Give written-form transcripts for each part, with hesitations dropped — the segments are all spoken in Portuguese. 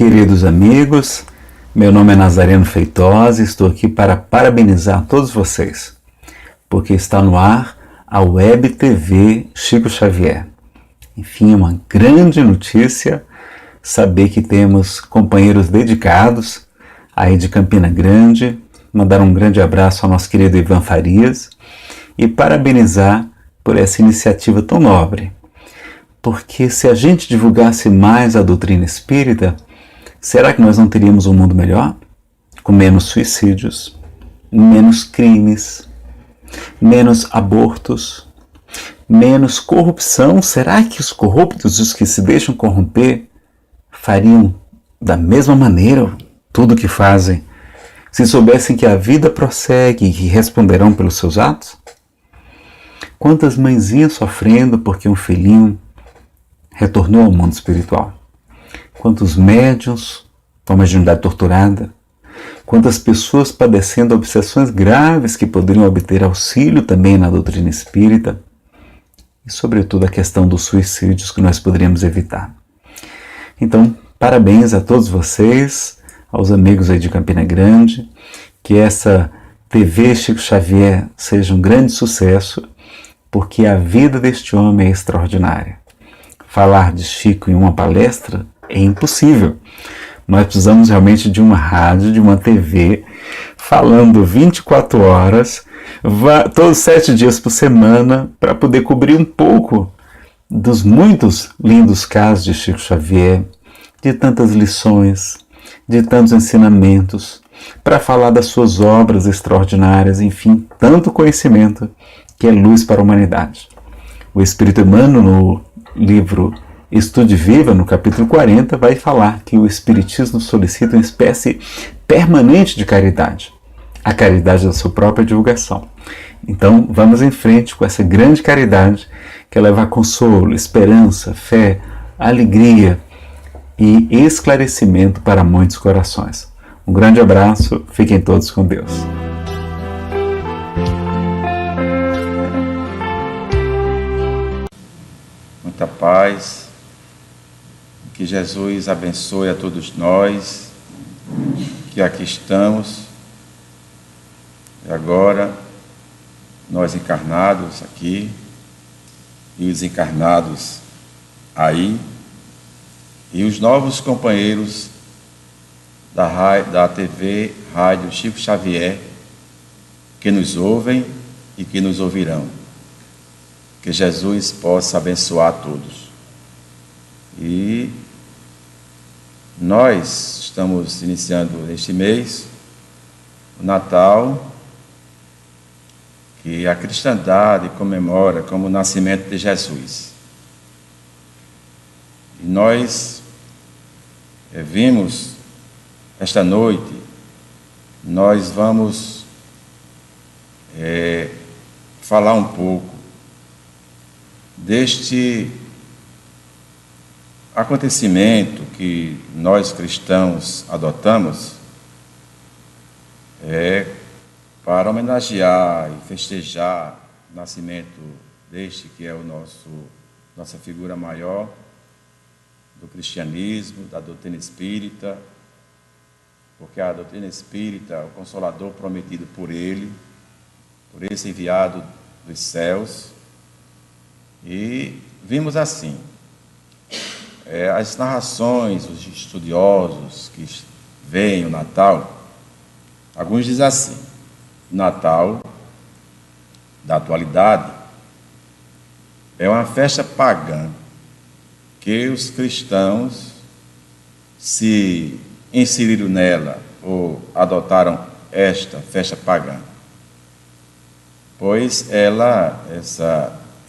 Queridos amigos, meu nome é Nazareno Feitosa e estou aqui para parabenizar todos vocês, porque está no ar a Web TV Chico Xavier. Enfim, uma grande notícia saber que temos companheiros dedicados aí de Campina Grande. Mandar um grande abraço ao nosso querido Ivan Farias e parabenizar por essa iniciativa tão nobre. Porque se a gente divulgasse mais a doutrina espírita, será que nós não teríamos um mundo melhor? Com menos suicídios, menos crimes, menos abortos, menos corrupção. Será que os corruptos, os que se deixam corromper, fariam da mesma maneira tudo o que fazem, se soubessem que a vida prossegue e que responderão pelos seus atos? Quantas mãezinhas sofrendo porque um filhinho retornou ao mundo espiritual? Quantos médiuns com a mediunidade torturada? Quantas pessoas padecendo obsessões graves que poderiam obter auxílio também na doutrina espírita? E, sobretudo, a questão dos suicídios que nós poderíamos evitar. Então, parabéns a todos vocês, aos amigos aí de Campina Grande, que essa TV Chico Xavier seja um grande sucesso, porque a vida deste homem é extraordinária. Falar de Chico em uma palestra é impossível. Nós precisamos realmente de uma rádio, de uma TV, falando 24 horas, todos 7 dias por semana, para poder cobrir um pouco dos muitos lindos casos de Chico Xavier, de tantas lições, de tantos ensinamentos, para falar das suas obras extraordinárias, enfim, tanto conhecimento que é luz para a humanidade. O Espírito Emmanuel, no livro Estude Viva, no capítulo 40, vai falar que o Espiritismo solicita uma espécie permanente de caridade, a caridade da sua própria divulgação. Então, vamos em frente com essa grande caridade que leva consolo, esperança, fé, alegria e esclarecimento para muitos corações. Um grande abraço, fiquem todos com Deus. Muita paz, que Jesus abençoe a todos nós que aqui estamos, e agora nós encarnados aqui e os encarnados aí, e os novos companheiros da TV Rádio Chico Xavier, que nos ouvem e que nos ouvirão. Que Jesus possa abençoar a todos. E nós estamos iniciando neste mês o Natal, que a cristandade comemora como o nascimento de Jesus. E nós vimos esta noite, nós vamos falar um pouco deste acontecimento que nós cristãos adotamos para homenagear e festejar o nascimento deste que é nossa figura maior do cristianismo, da doutrina espírita, porque a doutrina espírita é o Consolador prometido por ele, por esse enviado dos céus. E vimos assim, as narrações, os estudiosos que veem o Natal, alguns dizem assim: o Natal da atualidade é uma festa pagã que os cristãos se inseriram nela ou adotaram esta festa pagã, pois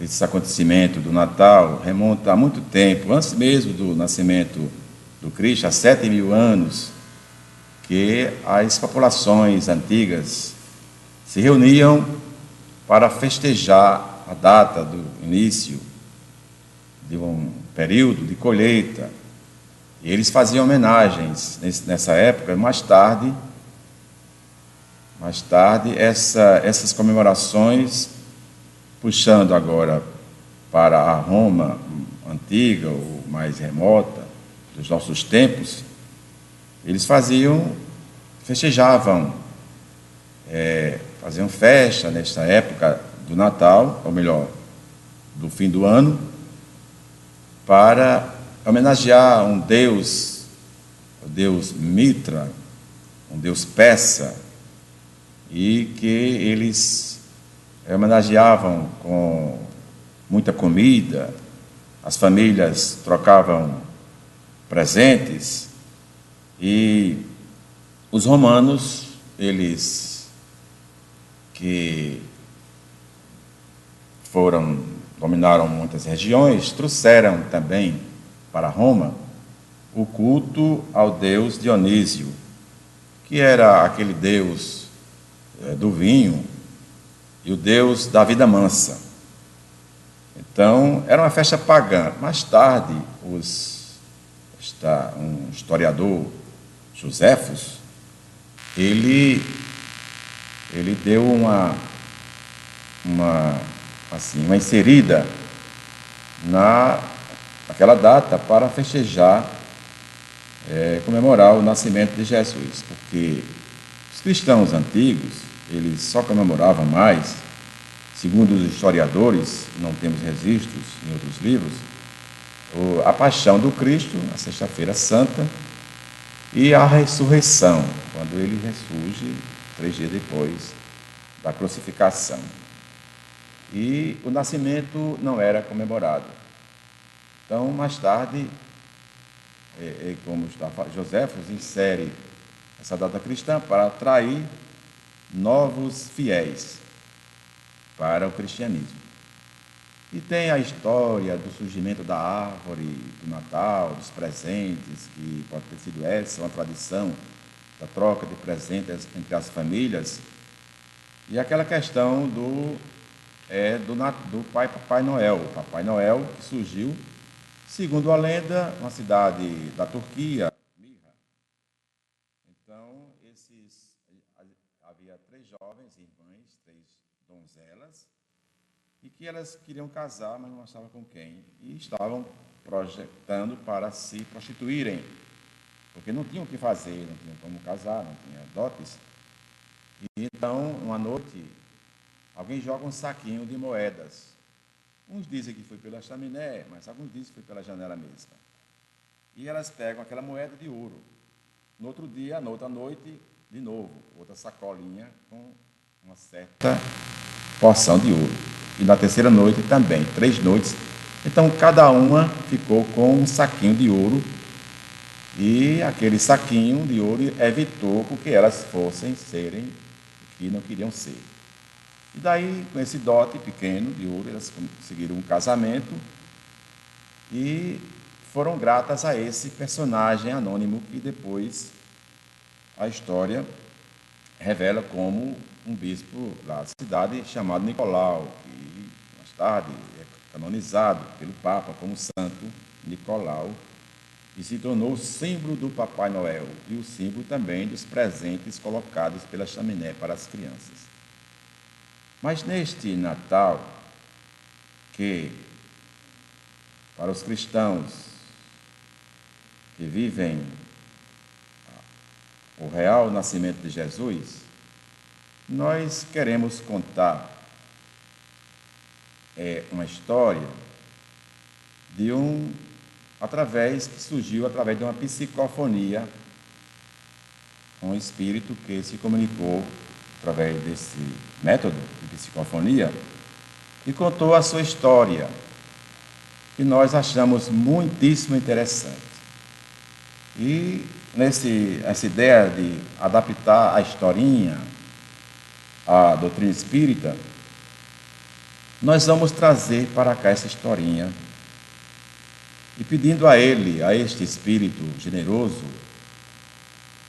esse acontecimento do Natal remonta a muito tempo, antes mesmo do nascimento do Cristo, há 7.000 anos, que as populações antigas se reuniam para festejar a data do início de um período de colheita. E eles faziam homenagens nessa época. Mais tarde essas comemorações, puxando agora para a Roma antiga ou mais remota dos nossos tempos, eles festejavam, faziam festa nesta época do Natal, ou melhor, do fim do ano, para homenagear um deus, o deus Mitra, um deus persa, e que eles homenageavam com muita comida, as famílias trocavam presentes, e os romanos, eles que dominaram muitas regiões, trouxeram também para Roma o culto ao deus Dionísio, que era aquele deus do vinho e o deus da vida mansa. Então, era uma festa pagã. Mais tarde, um historiador, Joséfos, ele deu uma inserida naquela data para festejar, comemorar o nascimento de Jesus, porque os cristãos antigos, eles só comemoravam mais, segundo os historiadores, não temos registros em outros livros, a paixão do Cristo, na Sexta-feira Santa, e a ressurreição, quando ele ressurge 3 dias depois da crucificação. E o nascimento não era comemorado. Então, mais tarde, como Joséfos insere essa data cristã para atrair novos fiéis para o cristianismo. E tem a história do surgimento da árvore, do Natal, dos presentes, que pode ter sido essa, uma tradição da troca de presentes entre as famílias, e aquela questão do Papai Noel. O Papai Noel que surgiu, segundo a lenda, uma cidade da Turquia, Mirra. Então, havia 3 jovens irmãs, 3 donzelas, e que elas queriam casar, mas não achavam com quem, e estavam projetando para se prostituírem, porque não tinham o que fazer, não tinham como casar, não tinham dotes. E então, uma noite, alguém joga um saquinho de moedas. Uns dizem que foi pela chaminé, mas alguns dizem que foi pela janela mesmo. E elas pegam aquela moeda de ouro. No outro dia, na outra noite, de novo, outra sacolinha com uma certa porção de ouro. E na terceira noite também, 3 noites. Então, cada uma ficou com um saquinho de ouro, e aquele saquinho de ouro evitou que elas fossem serem o que não queriam ser. E daí, com esse dote pequeno de ouro, elas conseguiram um casamento e foram gratas a esse personagem anônimo que depois a história revela como um bispo lá da cidade chamado Nicolau, que mais tarde é canonizado pelo Papa como Santo Nicolau e se tornou o símbolo do Papai Noel e o símbolo também dos presentes colocados pela chaminé para as crianças. Mas neste Natal, que para os cristãos que vivem o real nascimento de Jesus, nós queremos contar uma história que surgiu através de uma psicofonia, um espírito que se comunicou através desse método de psicofonia e contou a sua história, que nós achamos muitíssimo interessante. E essa ideia de adaptar a historinha à doutrina espírita, nós vamos trazer para cá essa historinha e pedindo a este espírito generoso,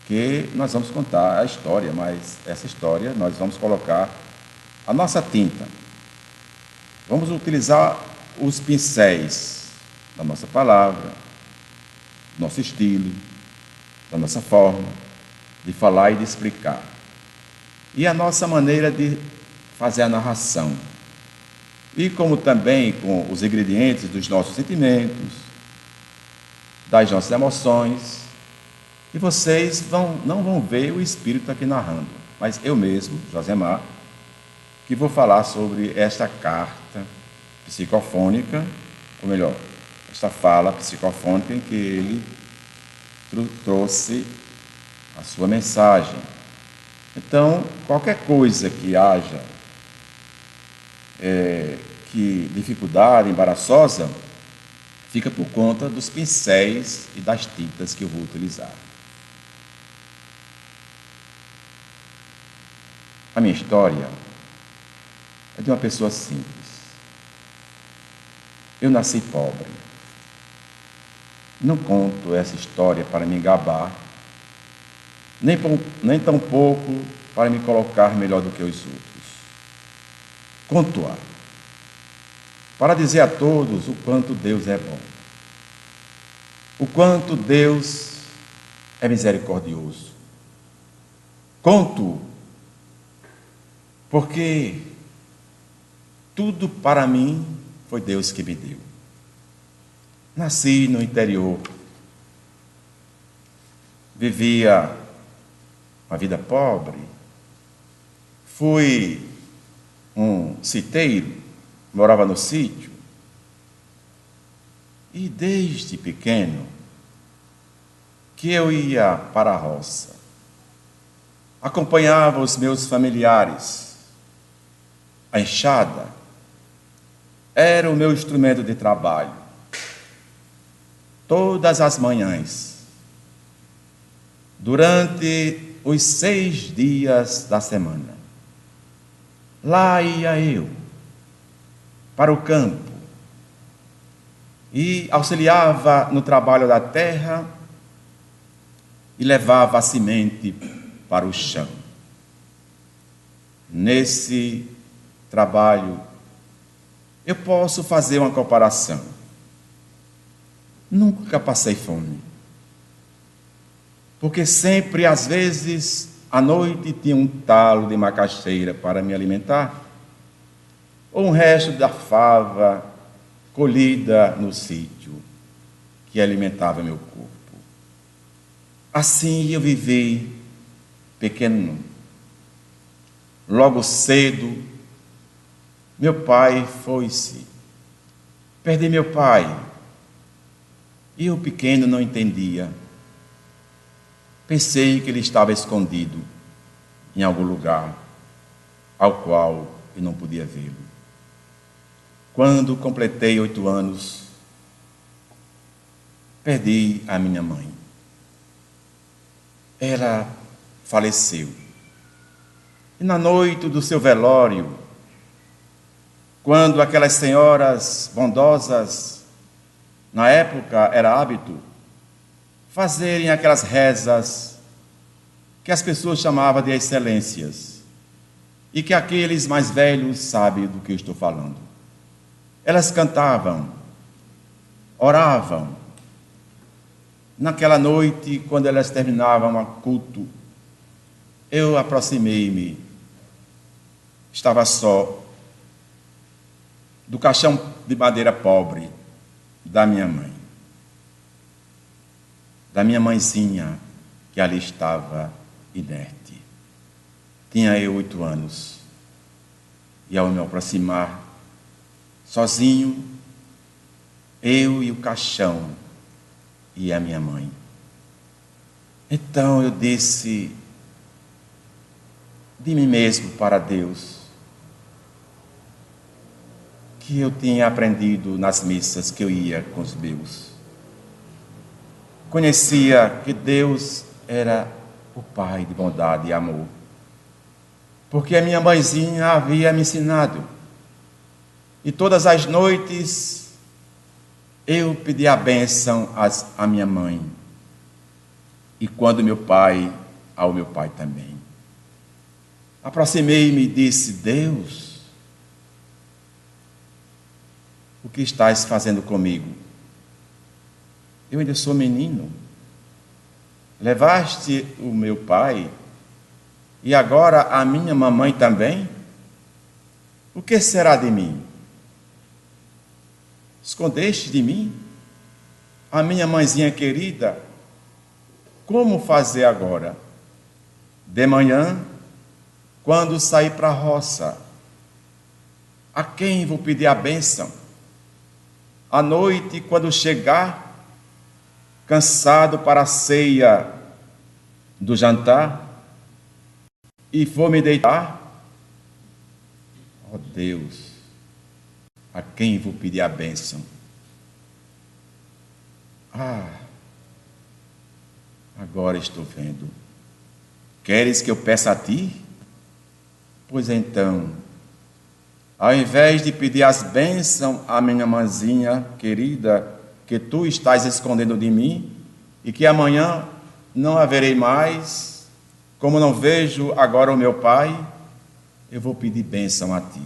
que nós vamos contar a história, mas essa história nós vamos colocar a nossa tinta. Vamos utilizar os pincéis da nossa palavra, do nosso estilo, da nossa forma de falar e de explicar. E a nossa maneira de fazer a narração. E como também com os ingredientes dos nossos sentimentos, das nossas emoções que vocês não vão ver o Espírito aqui narrando, mas eu mesmo, Josemar, que vou falar sobre esta carta psicofônica, ou melhor, esta fala psicofônica em que ele trouxe a sua mensagem. Então, qualquer coisa que haja, que dificuldade, embaraçosa, fica por conta dos pincéis e das tintas que eu vou utilizar. A minha história é de uma pessoa simples. Eu nasci pobre. Não conto essa história para me gabar, nem tampouco para me colocar melhor do que os outros. Conto-a para dizer a todos o quanto Deus é bom, o quanto Deus é misericordioso. Conto porque tudo para mim foi Deus que me deu. Nasci no interior, vivia uma vida pobre, fui um citeiro, morava no sítio, e desde pequeno que eu ia para a roça, acompanhava os meus familiares. A enxada era o meu instrumento de trabalho. Todas as manhãs, durante os 6 dias da semana, lá ia eu, para o campo, e auxiliava no trabalho da terra e levava a semente para o chão. Nesse trabalho, eu posso fazer uma comparação. Nunca passei fome, porque sempre, às vezes, à noite tinha um talo de macaxeira para me alimentar, ou um resto da fava colhida no sítio, que alimentava meu corpo. Assim eu vivi pequeno. Logo cedo, meu pai foi-se. Perdi meu pai. E eu pequeno não entendia. Pensei que ele estava escondido em algum lugar ao qual eu não podia vê-lo. Quando completei 8 anos, perdi a minha mãe. Ela faleceu. E na noite do seu velório, quando aquelas senhoras bondosas, na época era hábito, fazerem aquelas rezas que as pessoas chamavam de excelências, e que aqueles mais velhos sabem do que eu estou falando. Elas cantavam, oravam. Naquela noite, quando elas terminavam o culto, eu aproximei-me, estava só, do caixão de madeira pobre da minha mãe, da minha mãezinha, que ali estava inerte. Tinha eu 8 anos, e ao me aproximar, sozinho, eu e o caixão e a minha mãe. Então eu disse de mim mesmo para Deus que eu tinha aprendido nas missas que eu ia com os meus. Conhecia que Deus era o Pai de bondade e amor, porque a minha mãezinha havia me ensinado. E todas as noites eu pedi a bênção à minha mãe. E quando meu pai, ao meu pai também. Aproximei-me e disse: Deus, o que estás fazendo comigo? Eu ainda sou menino. Levaste o meu pai e agora a minha mamãe também? O que será de mim? Escondeste de mim a minha mãezinha querida como fazer agora? De manhã, quando sair para a roça, a quem vou pedir a bênção? À noite, quando chegar, cansado para a ceia do jantar, e for me deitar, ó Deus, a quem vou pedir a bênção? Agora estou vendo. Queres que eu peça a ti? Pois então, ao invés de pedir as bênçãos à minha mãezinha querida, que tu estás escondendo de mim, e que amanhã não haverei mais, como não vejo agora o meu pai, eu vou pedir bênção a ti.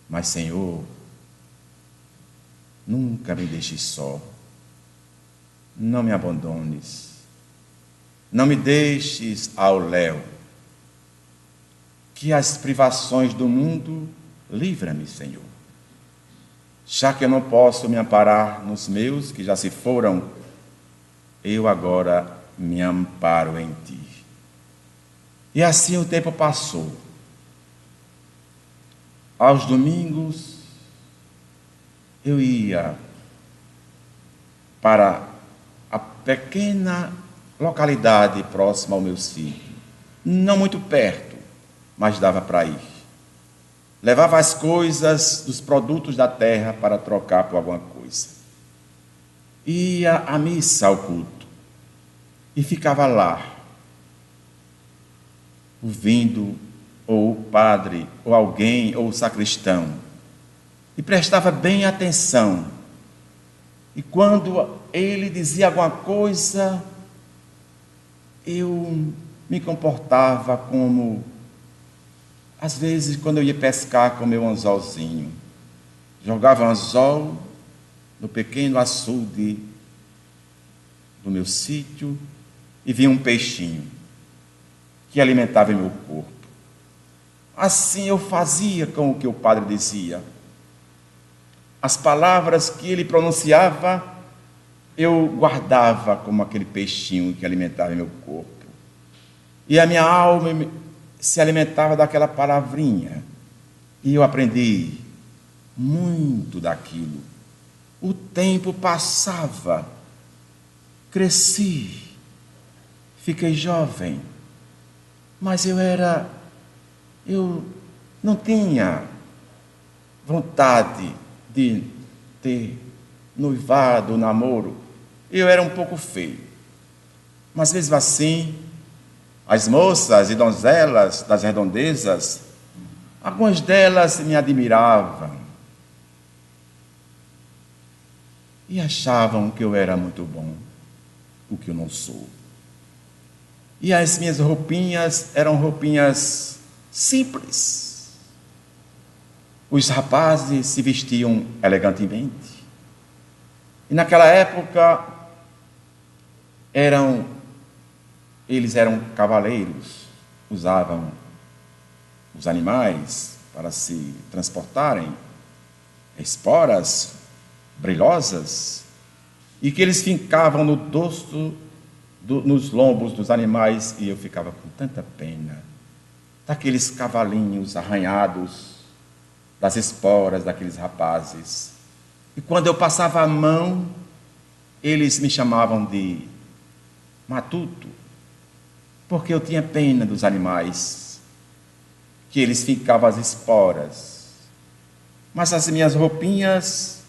Mas, Senhor, nunca me deixes só. Não me abandones. Não me deixes ao léu. Que as privações do mundo livra-me, Senhor. Já que eu não posso me amparar nos meus, que já se foram, eu agora me amparo em ti. E assim o tempo passou. Aos domingos, eu ia para a pequena localidade próxima ao meu sítio, não muito perto, mas dava para ir. Levava as coisas dos produtos da terra para trocar por alguma coisa. Ia à missa, ao culto, e ficava lá, ouvindo ou o padre, ou alguém, ou o sacristão, e prestava bem atenção. E quando ele dizia alguma coisa, eu me comportava como, às vezes, quando eu ia pescar com meu anzolzinho. Jogava um anzol no pequeno açude do meu sítio e vinha um peixinho que alimentava meu corpo. Assim eu fazia com o que o padre dizia. As palavras que ele pronunciava, eu guardava como aquele peixinho que alimentava meu corpo. E a minha alma se alimentava daquela palavrinha. E eu aprendi muito daquilo. O tempo passava, cresci, fiquei jovem, mas eu não tinha vontade de ter noivado, namoro. Eu era um pouco feio. Mas mesmo assim, as moças e donzelas das redondezas, algumas delas me admiravam e achavam que eu era muito bom, o que eu não sou. E as minhas roupinhas eram roupinhas simples. Os rapazes se vestiam elegantemente. E naquela época, eles eram cavaleiros, usavam os animais para se transportarem, esporas brilhosas, e que eles fincavam no dorso, nos lombos dos animais, e eu ficava com tanta pena daqueles cavalinhos arranhados, das esporas daqueles rapazes. E quando eu passava a mão, eles me chamavam de matuto, porque eu tinha pena dos animais, que eles fincavam as esporas. Mas as minhas roupinhas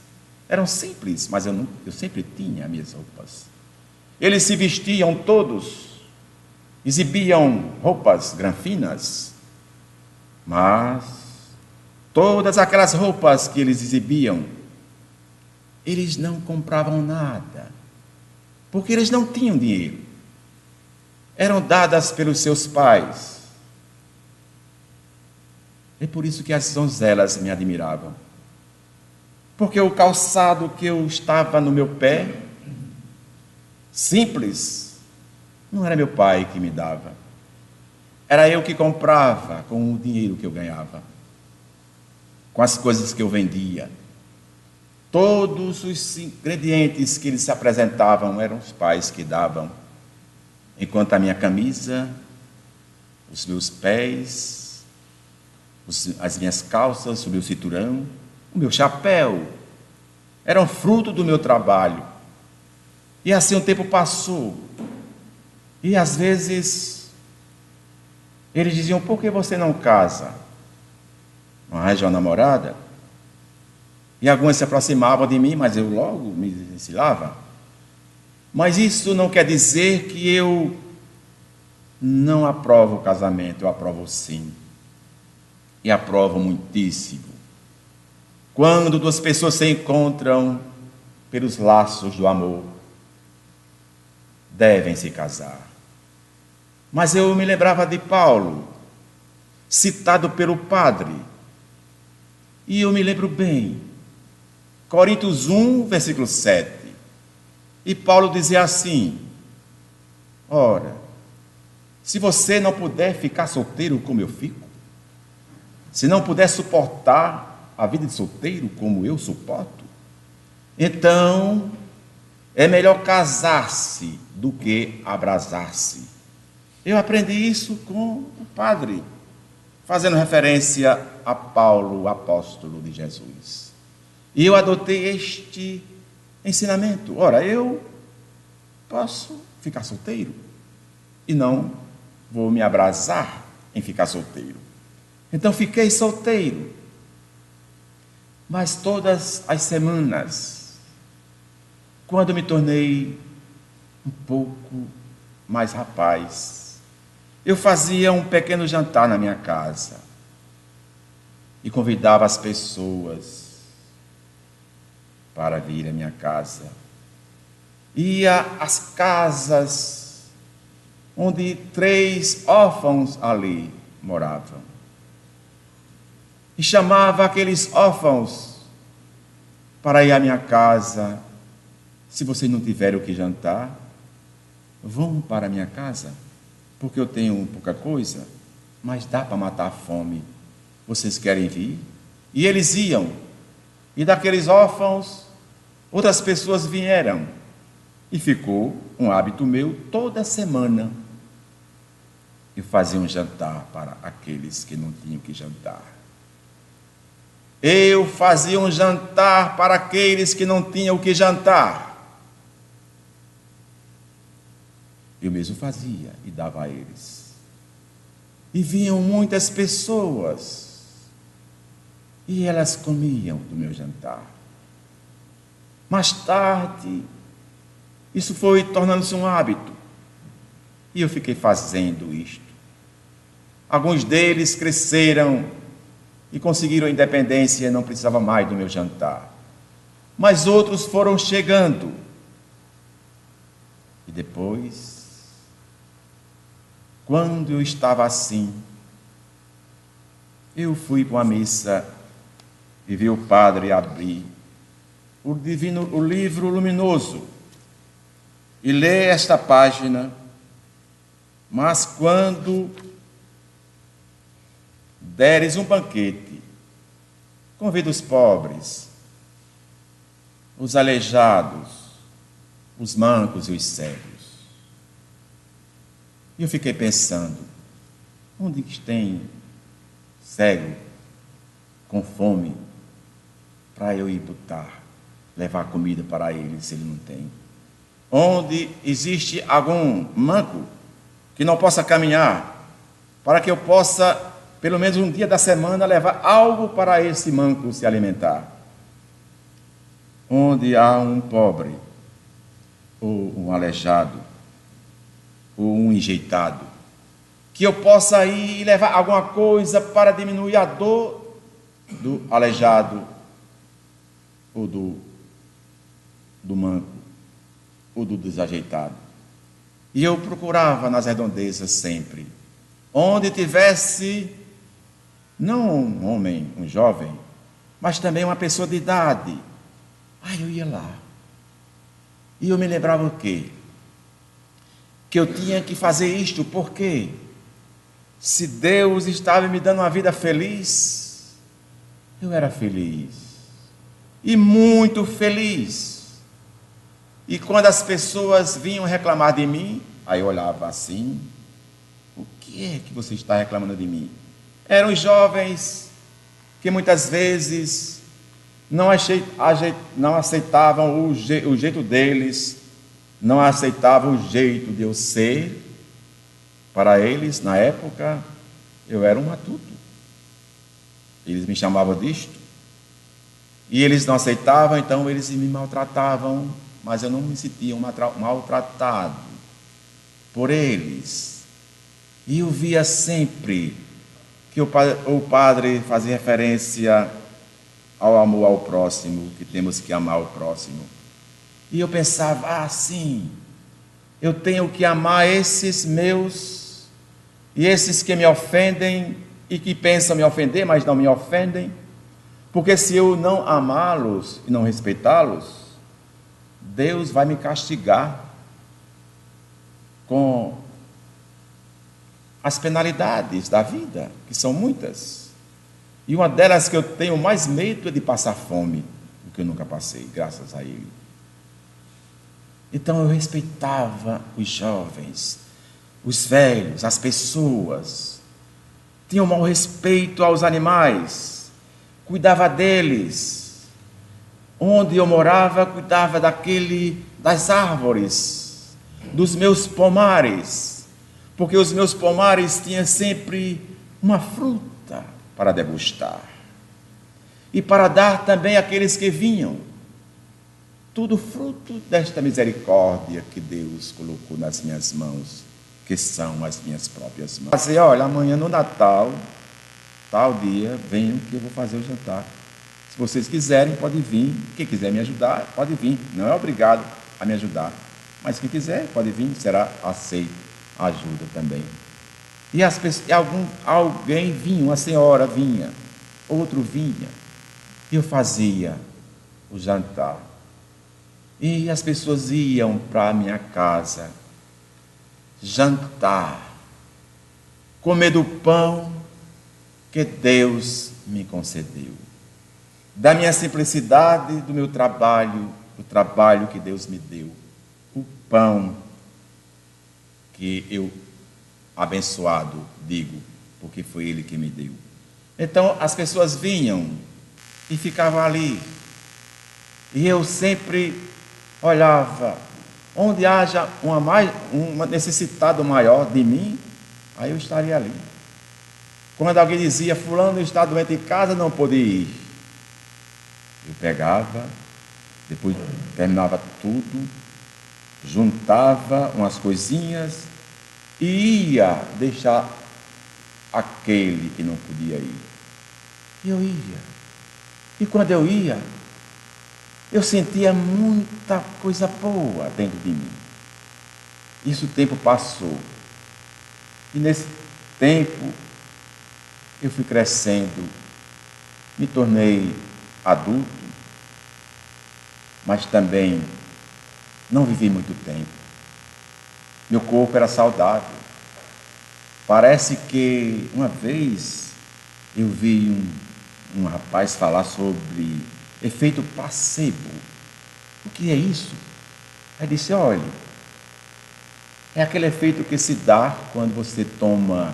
eram simples, mas eu sempre tinha minhas roupas. Eles se vestiam todos, exibiam roupas granfinas, mas todas aquelas roupas que eles exibiam, eles não compravam nada, porque eles não tinham dinheiro. Eram dadas pelos seus pais. É por isso que as donzelas me admiravam. Porque o calçado que eu estava no meu pé, simples, não era meu pai que me dava. Era eu que comprava com o dinheiro que eu ganhava, com as coisas que eu vendia. Todos os ingredientes que eles se apresentavam eram os pais que davam, enquanto a minha camisa, os meus pés, as minhas calças, o meu cinturão, o meu chapéu, eram fruto do meu trabalho. E assim o tempo passou. E às vezes eles diziam: por que você não casa? Não arranja uma namorada? E algumas se aproximavam de mim, mas eu logo me desvencilhava. Mas isso não quer dizer que eu não aprovo o casamento, eu aprovo sim. E aprovo muitíssimo. Quando duas pessoas se encontram pelos laços do amor, devem se casar. Mas eu me lembrava de Paulo, citado pelo padre, e eu me lembro bem, Coríntios 1, versículo 7, e Paulo dizia assim: ora, se você não puder ficar solteiro como eu fico, se não puder suportar a vida de solteiro como eu suporto, então é melhor casar-se do que abrasar-se. Eu aprendi isso com o padre, fazendo referência a Paulo, o apóstolo de Jesus. E eu adotei este ensinamento. Ora, eu posso ficar solteiro e não vou me abrasar em ficar solteiro. Então fiquei solteiro. Mas todas as semanas, quando me tornei um pouco mais rapaz, eu fazia um pequeno jantar na minha casa e convidava as pessoas para vir à minha casa. Ia às casas onde 3 órfãos ali moravam e chamava aqueles órfãos para ir à minha casa. Se vocês não tiverem o que jantar, vão para a minha casa, porque eu tenho pouca coisa, mas dá para matar a fome. Vocês querem vir? E eles iam. E daqueles órfãos, outras pessoas vieram. E ficou um hábito meu, toda semana eu fazia um jantar para aqueles que não tinham que jantar. Eu fazia um jantar para aqueles que não tinham o que jantar. Eu mesmo fazia e dava a eles. E vinham muitas pessoas e elas comiam do meu jantar. Mais tarde, isso foi tornando-se um hábito e eu fiquei fazendo isto. Alguns deles cresceram e conseguiram independência e não precisava mais do meu jantar. Mas outros foram chegando. E depois, quando eu estava assim, eu fui para uma missa e vi o padre abrir o livro luminoso e ler esta página: mas quando deres um banquete, convida os pobres, os aleijados, os mancos e os cegos. E eu fiquei pensando: onde tem cego com fome para eu ir botar, levar comida para ele se ele não tem? Onde existe algum manco que não possa caminhar, para que eu possa, pelo menos um dia da semana, levar algo para esse manco se alimentar? Onde há um pobre, ou um aleijado, ou um enjeitado, que eu possa ir e levar alguma coisa para diminuir a dor do aleijado, ou do manco, ou do desajeitado. E eu procurava nas redondezas sempre, onde tivesse não um homem, um jovem, mas também uma pessoa de idade. Aí eu ia lá. E eu me lembrava o quê? Que eu tinha que fazer isto, porque se Deus estava me dando uma vida feliz, eu era feliz. e muito feliz. E quando as pessoas vinham reclamar de mim, aí eu olhava assim: o que é que você está reclamando de mim? Eram jovens que muitas vezes não aceitavam o jeito deles, não aceitavam o jeito de eu ser. Para eles, na época, eu era um matuto. Eles me chamavam disto. E eles não aceitavam, então eles me maltratavam, mas eu não me sentia maltratado por eles. E eu via sempre que o padre fazia referência ao amor ao próximo, que temos que amar o próximo. E eu pensava, sim, eu tenho que amar esses meus, e esses que me ofendem, e que pensam me ofender, mas não me ofendem, porque se eu não amá-los e não respeitá-los, Deus vai me castigar com as penalidades da vida, que são muitas. E uma delas que eu tenho mais medo é de passar fome, o que eu nunca passei, graças a Ele. Então eu respeitava os jovens, os velhos, as pessoas. Tinha um mau respeito aos animais, cuidava deles. Onde eu morava, cuidava das árvores, dos meus pomares, porque os meus pomares tinham sempre uma fruta para degustar e para dar também àqueles que vinham. Tudo fruto desta misericórdia que Deus colocou nas minhas mãos, que são as minhas próprias mãos. Assim, olha, amanhã no Natal, tal dia, venham que eu vou fazer o jantar. Se vocês quiserem, pode vir. Quem quiser me ajudar, pode vir. Não é obrigado a me ajudar. Mas quem quiser, pode vir, será aceito a ajuda também. E alguém vinha, uma senhora vinha, outro vinha. E eu fazia o jantar. E as pessoas iam para a minha casa jantar, comer do pão que Deus me concedeu, da minha simplicidade, do meu trabalho, o trabalho que Deus me deu, o pão que eu, abençoado, digo, porque foi Ele que me deu. Então as pessoas vinham e ficavam ali, e eu sempre olhava, onde haja um necessitado maior de mim, aí eu estaria ali. Quando alguém dizia, fulano está doente em casa, não pôde ir, eu pegava, depois terminava tudo, juntava umas coisinhas e ia deixar aquele que não podia ir. E eu ia. E quando eu ia, eu sentia muita coisa boa dentro de mim. Isso o tempo passou. E nesse tempo, eu fui crescendo, me tornei adulto, mas também não vivi muito tempo. Meu corpo era saudável. Parece que uma vez eu vi um rapaz falar sobre efeito placebo. O que é isso? Aí disse, olha, é aquele efeito que se dá quando você toma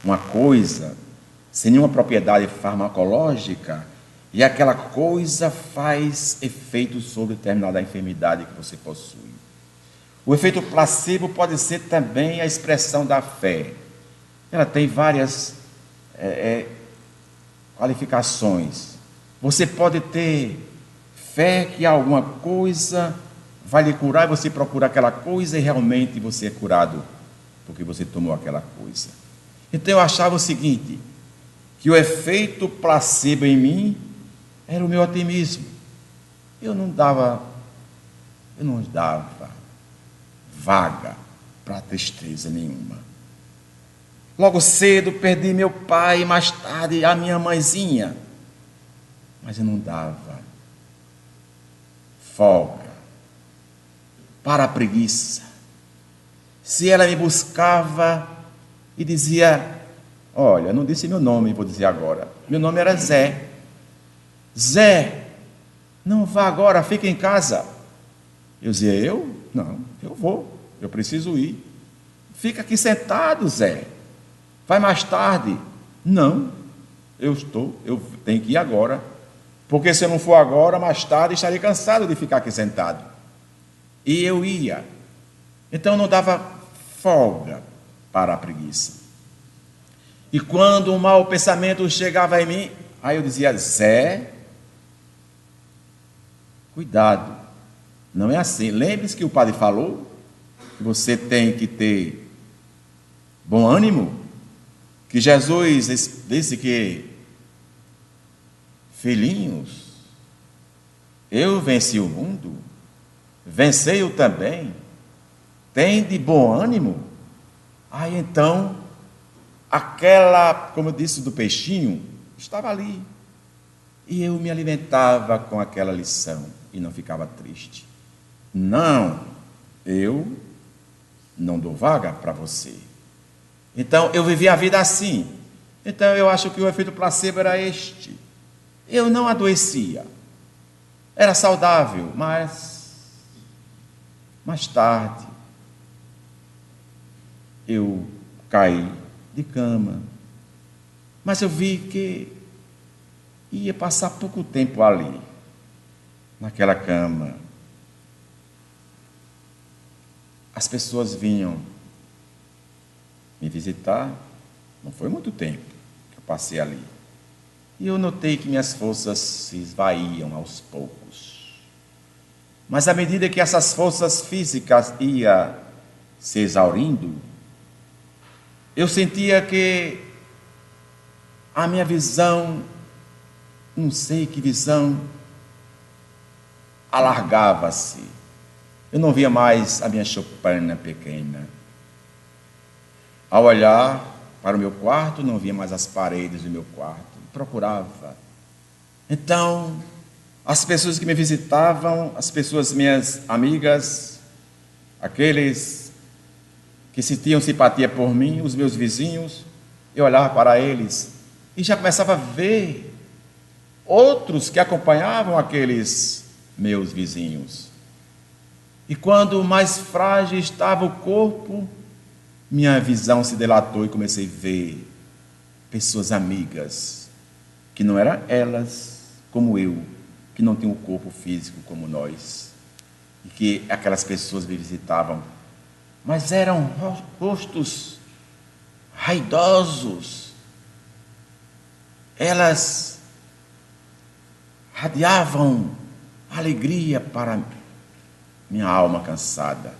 uma coisa sem nenhuma propriedade farmacológica e aquela coisa faz efeito sobre determinada enfermidade que você possui. O efeito placebo pode ser também a expressão da fé. Ela tem várias qualificações. Você pode ter fé que alguma coisa vai lhe curar e você procura aquela coisa e realmente você é curado porque você tomou aquela coisa. Então eu achava o seguinte, que o efeito placebo em mim era o meu otimismo. Eu não dava vaga para tristeza nenhuma. Logo cedo perdi meu pai e mais tarde a minha mãezinha. Mas eu não dava folga para a preguiça. Se ela me buscava e dizia, olha, não disse meu nome, vou dizer agora. Meu nome era Zé. Zé, Não vá agora, fique em casa. Eu dizia, eu? Não, eu vou, eu preciso ir. Fica aqui sentado, Zé. Vai mais tarde. Não, eu tenho que ir agora. Porque se eu não for agora, mais tarde estarei cansado de ficar aqui sentado. E eu ia. Então não dava folga para a preguiça. E quando um mau pensamento chegava em mim, aí eu dizia, Zé, cuidado, não é assim. Lembre-se que o padre falou que você tem que ter bom ânimo, que Jesus disse que, filhinhos, eu venci o mundo, vencei-o também, tem de bom ânimo. Aí então, aquela, como eu disse, do peixinho, estava ali. E eu me alimentava com aquela lição e não ficava triste. Não, eu não dou vaga para você. Então, eu vivia a vida assim. Então, eu acho que o efeito placebo era este. Eu não adoecia. Era saudável, mas mais tarde eu caí de cama. Mas eu vi que ia passar pouco tempo ali, naquela cama. As pessoas vinham me visitar, não foi muito tempo que eu passei ali. E eu notei que minhas forças se esvaíam aos poucos. Mas à medida que essas forças físicas iam se exaurindo, eu sentia que a minha visão, não sei que visão, alargava-se. Eu não via mais a minha choupana pequena. Ao olhar para o meu quarto, não via mais as paredes do meu quarto. Procurava. Então, as pessoas que me visitavam, as pessoas minhas amigas, aqueles que sentiam simpatia por mim, os meus vizinhos, eu olhava para eles e já começava a ver outros que acompanhavam aqueles meus vizinhos. E quando mais frágil estava o corpo, minha visão se dilatou e comecei a ver pessoas amigas, que não eram elas como eu, que não tinham um corpo físico como nós, e que aquelas pessoas me visitavam, mas eram rostos raidosos. Elas radiavam alegria para minha alma cansada.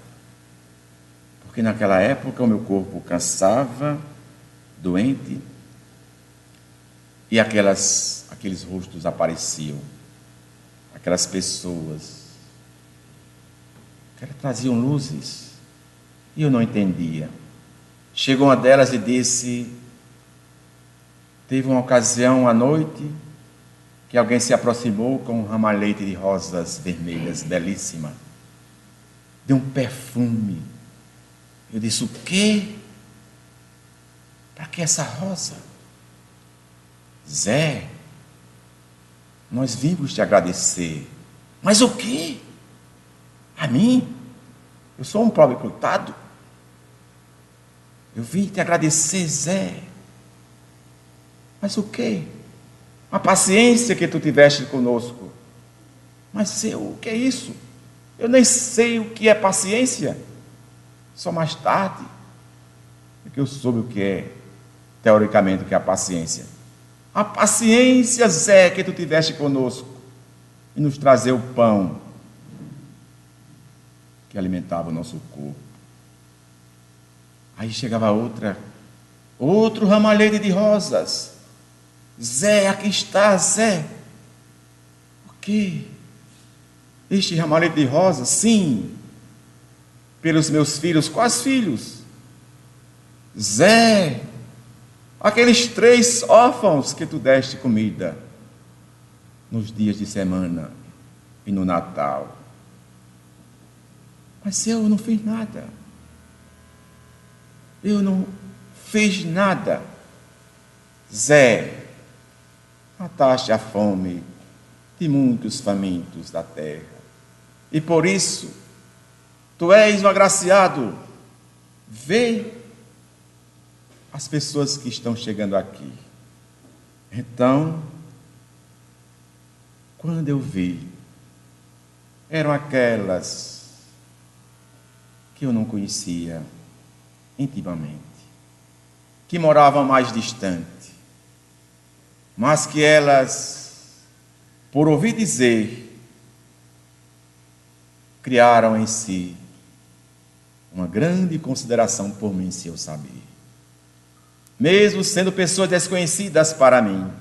Porque naquela época o meu corpo cansava, doente, e aqueles rostos apareciam, aquelas pessoas que elas traziam luzes, e eu não entendia. Chegou uma delas e disse, teve uma ocasião à noite, que alguém se aproximou com um ramalhete de rosas vermelhas, belíssima, de um perfume. Eu disse, o quê? Para que essa rosa? Zé, nós vimos te agradecer. Mas o quê? A mim? Eu sou um pobre coitado. Eu vim te agradecer, Zé. Mas o quê? A paciência que tu tiveste conosco. Mas o que é isso? Eu nem sei o que é paciência. Só mais tarde é que eu soube o que é, teoricamente, o que é a paciência. A paciência, Zé, que tu tiveste conosco e nos trazer o pão que alimentava o nosso corpo. Aí chegava outro ramalhete de rosas. Zé, aqui está, Zé. O quê? Este ramalhete de rosas? Sim, pelos meus filhos. Quais filhos? Zé, aqueles 3 órfãos que tu deste comida nos dias de semana e no Natal. Mas eu não fiz nada. Eu não fiz nada. Zé, mataste a fome de muitos famintos da terra. E por isso, tu és um agraciado. Vê as pessoas que estão chegando aqui. Então, quando eu vi, eram aquelas que eu não conhecia intimamente, que moravam mais distante, mas que elas, por ouvir dizer, criaram em si uma grande consideração por mim, se eu saber. Mesmo sendo pessoas desconhecidas para mim,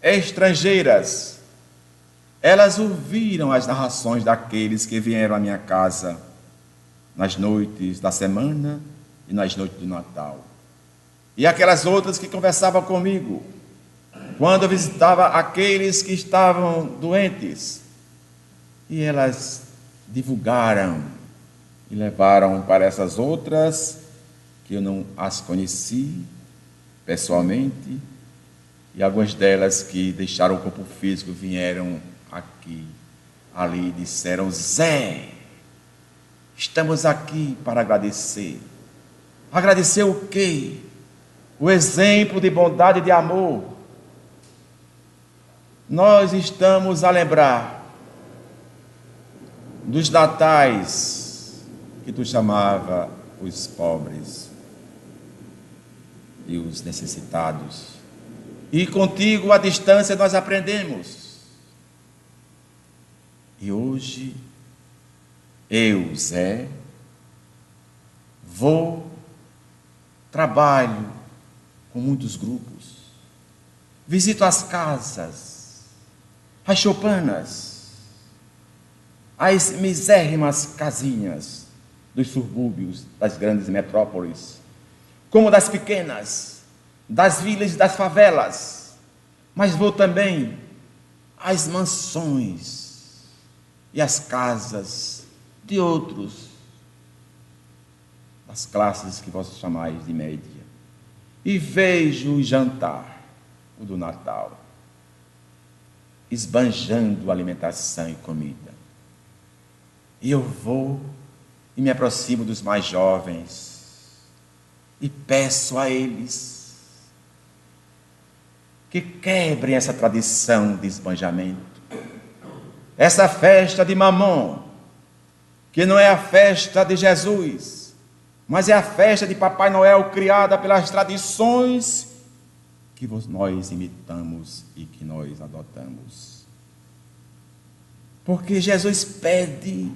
estrangeiras, elas ouviram as narrações daqueles que vieram à minha casa nas noites da semana e nas noites do Natal. E aquelas outras que conversavam comigo quando eu visitava aqueles que estavam doentes. E elas divulgaram e levaram para essas outras que eu não as conheci pessoalmente, e algumas delas que deixaram o corpo físico vieram aqui, ali, e disseram: Zé, estamos aqui para agradecer. Agradecer o quê? O exemplo de bondade e de amor. Nós estamos a lembrar dos natais que tu chamava os pobres e os necessitados. E contigo, à distância, nós aprendemos. E hoje, eu, Zé, trabalho com muitos grupos, visito as casas, as choupanas, as misérrimas casinhas dos subúrbios das grandes metrópoles, como das pequenas, das vilas e das favelas, mas vou também às mansões e às casas de outros, das classes que vós chamais de média, e vejo o jantar, o do Natal, esbanjando alimentação e comida. E eu vou e me aproximo dos mais jovens e peço a eles que quebrem essa tradição de esbanjamento, essa festa de Mamon, que não é a festa de Jesus, mas é a festa de Papai Noel criada pelas tradições que nós imitamos e que nós adotamos. Porque Jesus pede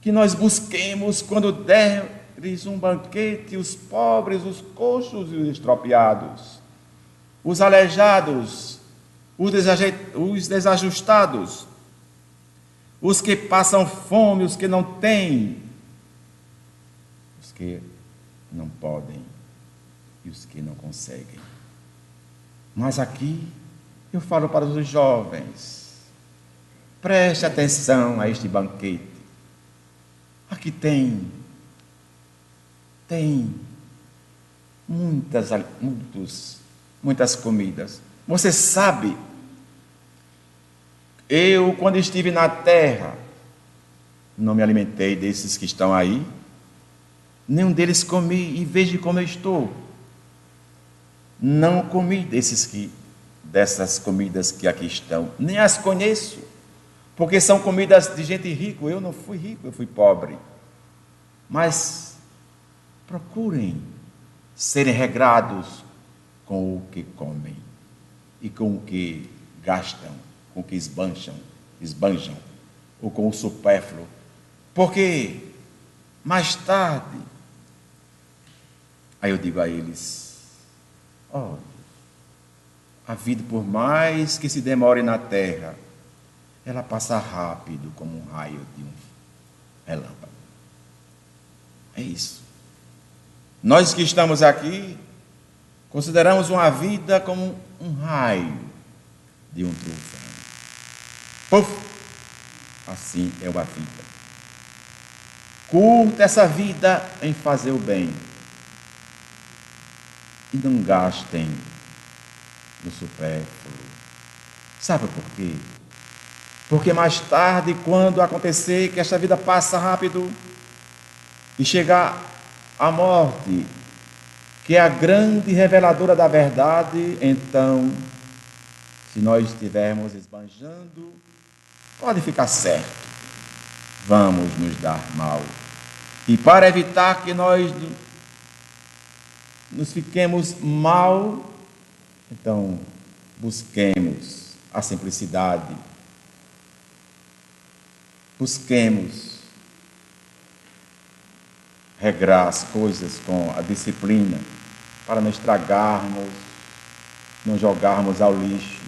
que nós busquemos, quando deres um banquete, os pobres, os coxos e os estropiados, os aleijados, os desajustados, os que passam fome, os que não têm, os que não podem e os que não conseguem. Mas aqui eu falo para os jovens: preste atenção a este banquete. Aqui tem muitas comidas. Você sabe, eu, quando estive na terra, não me alimentei desses que estão aí, nenhum deles comi, e veja como eu estou. Não comi dessas comidas que aqui estão, nem as conheço, porque são comidas de gente rica. Eu não fui rico, eu fui pobre. Mas procurem serem regrados com o que comem e com o que gastam, com o que esbanjam, ou com o supérfluo, porque mais tarde, aí eu digo a eles: olha, a vida, por mais que se demore na terra, ela passa rápido como um raio de um relâmpago. É isso. Nós que estamos aqui consideramos uma vida como um raio de um trovão. Puf! Assim é a vida. Curta essa vida em fazer o bem e não gastem no supérfluo. Sabe por quê? Porque mais tarde, quando acontecer que esta vida passa rápido e chegar a morte, que é a grande reveladora da verdade, então, se nós estivermos esbanjando, pode ficar certo, vamos nos dar mal. E para evitar que nós nos fiquemos mal, então busquemos a simplicidade, busquemos regrar as coisas com a disciplina, para não estragarmos, não jogarmos ao lixo,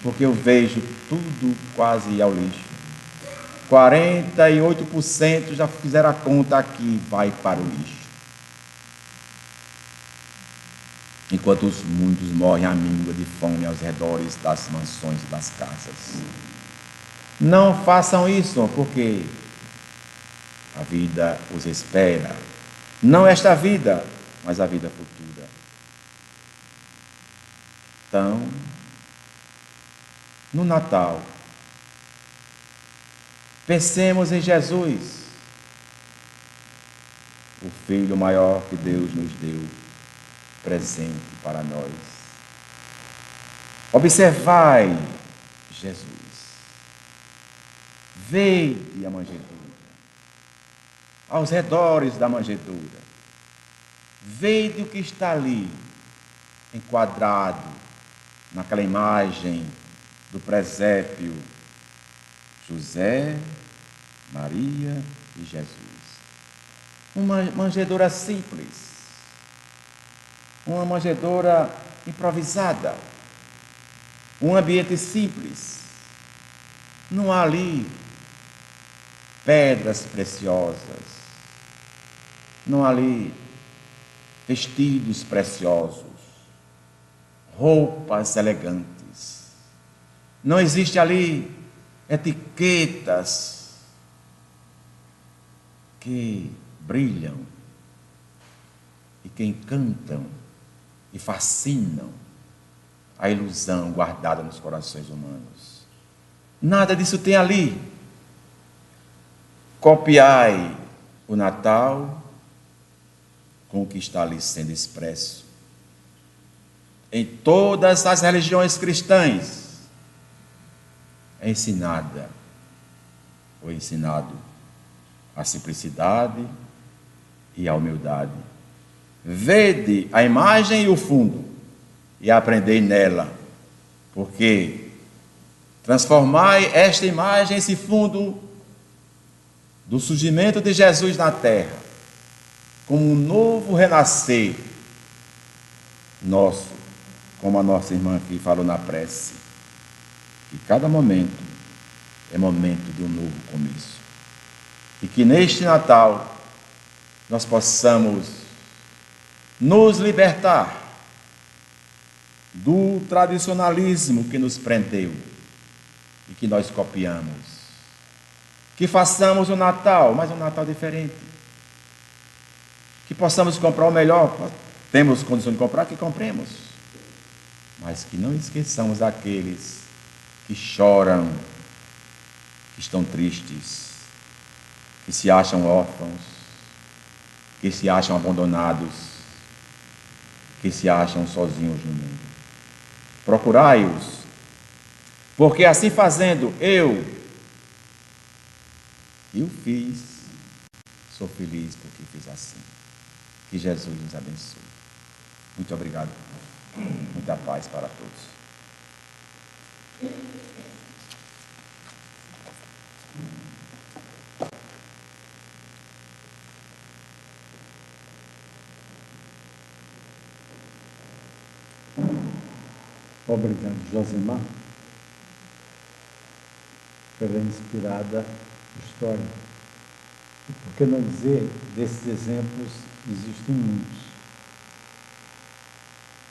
porque eu vejo tudo quase ir ao lixo. 48% já fizeram a conta aqui, vai para o lixo. Enquanto muitos morrem à míngua de fome aos redores das mansões e das casas. Não façam isso, porque a vida os espera. Não esta vida, mas a vida futura. Então, no Natal, pensemos em Jesus, o Filho maior que Deus nos deu, presente para nós. Observai Jesus. Vede a manjedoura, aos redores da manjedoura. Vede o que está ali, enquadrado naquela imagem do presépio: José, Maria e Jesus. Uma manjedoura simples, uma manjedoura improvisada, um ambiente simples. Não há ali pedras preciosas, não há ali vestidos preciosos, roupas elegantes. Não existe ali etiquetas que brilham e que encantam e fascinam a ilusão guardada nos corações humanos. Nada disso tem ali. Copiai o Natal com o que está ali sendo expresso em todas as religiões cristãs. É ensinada ou ensinado a simplicidade e a humildade. Vede a imagem e o fundo e aprendei nela, porque transformai esta imagem, esse fundo do surgimento de Jesus na terra, como um novo renascer nosso, como a nossa irmã aqui falou na prece, que cada momento é momento de um novo começo. E que neste Natal nós possamos nos libertar do tradicionalismo que nos prendeu e que nós copiamos. Que façamos o Natal, mas um Natal diferente. Que possamos comprar o melhor. Temos condição de comprar, que compremos. Mas que não esqueçamos aqueles que choram, que estão tristes, que se acham órfãos, que se acham abandonados, que se acham sozinhos no mundo. Procurai-os, porque assim fazendo, eu fiz, sou feliz porque fiz assim. Que Jesus nos abençoe. Muito obrigado. Muita paz para todos. Obrigado, Josimar, pela inspirada história. E por que não dizer, desses exemplos existem muitos.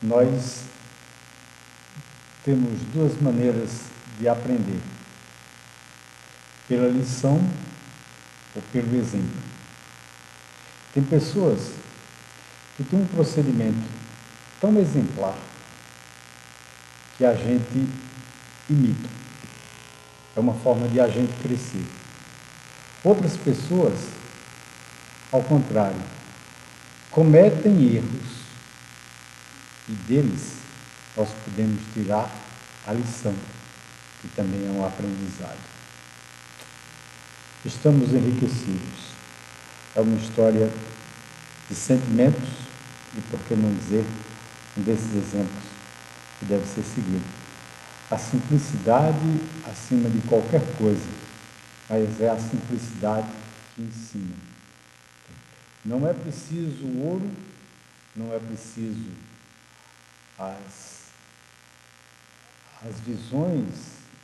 Nós temos duas maneiras de aprender: pela lição ou pelo exemplo. Tem pessoas que têm um procedimento tão exemplar que a gente imitam. É uma forma de a gente crescer. Outras pessoas, ao contrário, cometem erros e deles nós podemos tirar a lição, que também é um aprendizado. Estamos enriquecidos. É uma história de sentimentos e, por que não dizer, um desses exemplos que deve ser seguido. A simplicidade acima de qualquer coisa, mas é a simplicidade que ensina. Não é preciso ouro, não é preciso as visões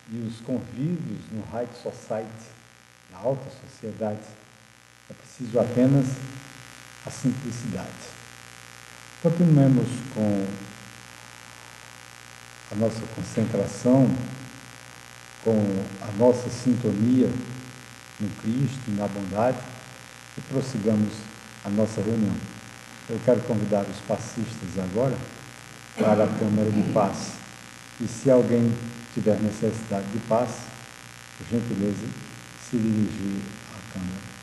e os convívios no high society, na alta sociedade. É preciso apenas a simplicidade. Continuemos com a nossa concentração, com a nossa sintonia no Cristo e na bondade e prossigamos a nossa reunião. Eu quero convidar os passistas agora para a Câmara de Paz. E se alguém tiver necessidade de paz, por gentileza, se dirigir à Câmara.